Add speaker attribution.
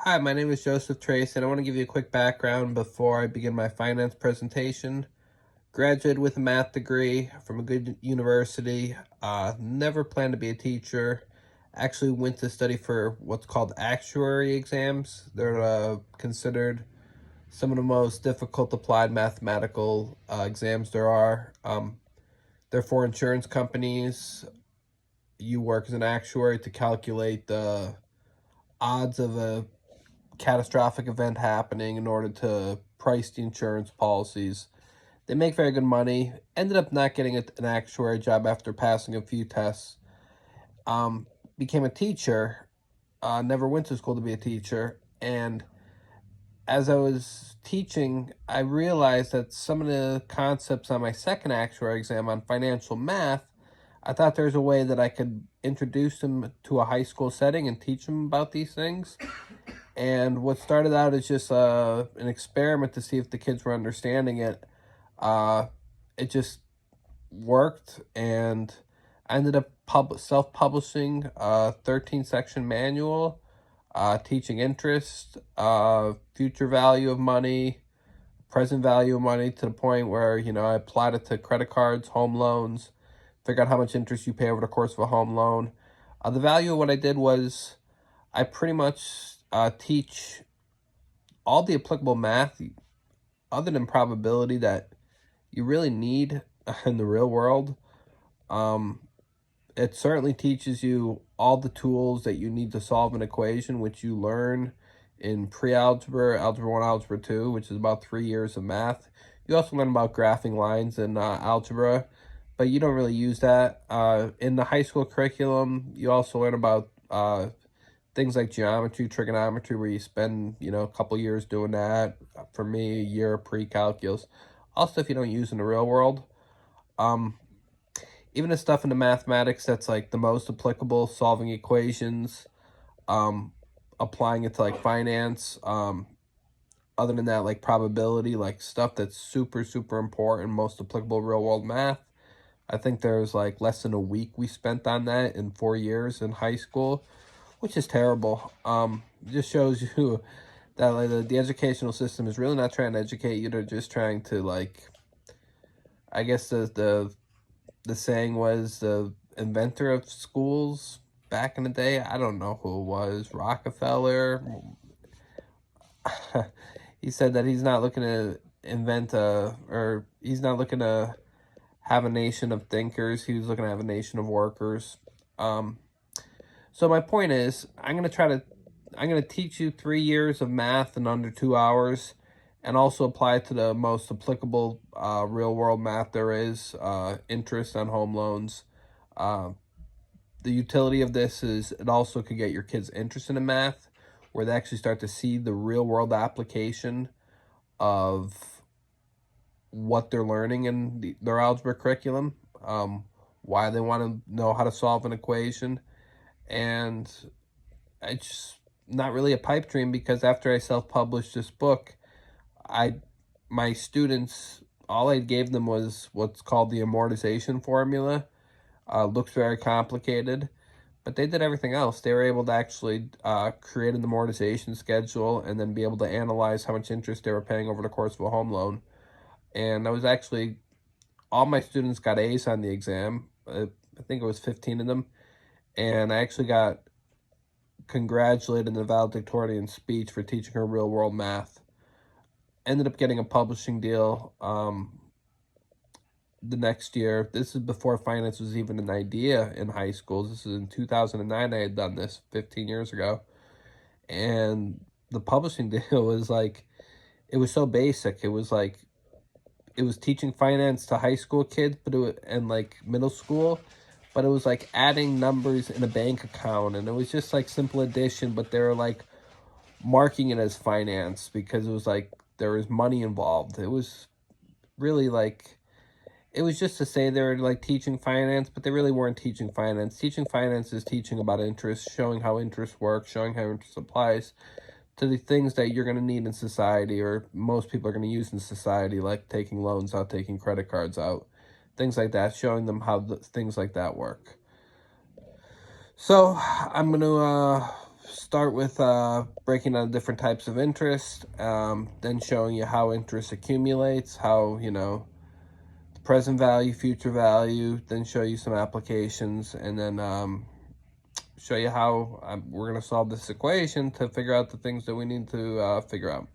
Speaker 1: Hi, my name is Joseph Trace, and I want to give you a quick background before I begin my finance presentation. Graduated with a math degree from a good university. Never planned to be a teacher. Actually went to study for what's called actuary exams. They're considered some of the most difficult applied mathematical exams there are. They're for insurance companies. You work as an actuary to calculate the odds of a catastrophic event happening in order to price the insurance policies. They make very good money. Ended up not getting an actuary job after passing a few tests. Became a teacher. Never went to school to be a teacher. And as I was teaching, I realized that some of the concepts on my second actuary exam on financial math, I thought there's a way that I could introduce them to a high school setting and teach them about these things. And what started out as just an experiment to see if the kids were understanding it, it just worked, and I ended up self-publishing a 13-section manual, teaching interest, future value of money, present value of money, to the point where, I applied it to credit cards, home loans, figure out how much interest you pay over the course of a home loan. The value of what I did was I pretty much teach all the applicable math other than probability that you really need in the real world. It certainly teaches you all the tools that you need to solve an equation, which you learn in pre-algebra, algebra 1, algebra 2, which is about 3 years of math. You also learn about graphing lines in algebra, but you don't really use that. In the high school curriculum, you also learn about things like geometry, trigonometry, where you spend, a couple years doing that. For me, a year pre-calculus. All stuff you don't use in the real world. Even the stuff in the mathematics that's like the most applicable, solving equations, applying it to like finance. Other than that, like probability, like stuff that's super, super important, most applicable real world math. I think there's like less than a week we spent on that in 4 years in high school, which is terrible. It just shows you that like the educational system is really not trying to educate you. They're just trying to, like, I guess the saying was the inventor of schools back in the day. I don't know who it was. Rockefeller. He said that he's not looking to or he's not looking to have a nation of thinkers. He was looking to have a nation of workers. So my point is, I'm going to teach you 3 years of math in under 2 hours, and also apply it to the most applicable real world math there is, interest on home loans. The utility of this is it also could get your kids interested in math, where they actually start to see the real world application of what they're learning in their algebra curriculum, why they want to know how to solve an equation. And it's not really a pipe dream, because after I self-published this book, my students, all I gave them was what's called the amortization formula. Looks very complicated, but they did everything else. They were able to actually create an amortization schedule and then be able to analyze how much interest they were paying over the course of a home loan. And I was actually, all my students got A's on the exam. I think it was 15 of them. And I actually got congratulated in the valedictorian speech for teaching her real world math. Ended up getting a publishing deal the next year. This is before finance was even an idea in high schools. This is in 2009. I had done this 15 years ago. And the publishing deal was like, it was so basic. It was like, it was teaching finance to high school kids, and like middle school, but it was like adding numbers in a bank account, and it was just like simple addition, but they were like marking it as finance because it was like there was money involved. It was really like, it was just to say they were like teaching finance, but they really weren't teaching finance. Teaching finance is teaching about interest, showing how interest works, showing how interest applies to the things that you're going to need in society, or most people are going to use in society, like taking loans out, taking credit cards out, things like that, showing them how things like that work. So I'm going to start with breaking down different types of interest, then showing you how interest accumulates, how, present value, future value, then show you some applications, and then show you how we're going to solve this equation to figure out the things that we need to figure out.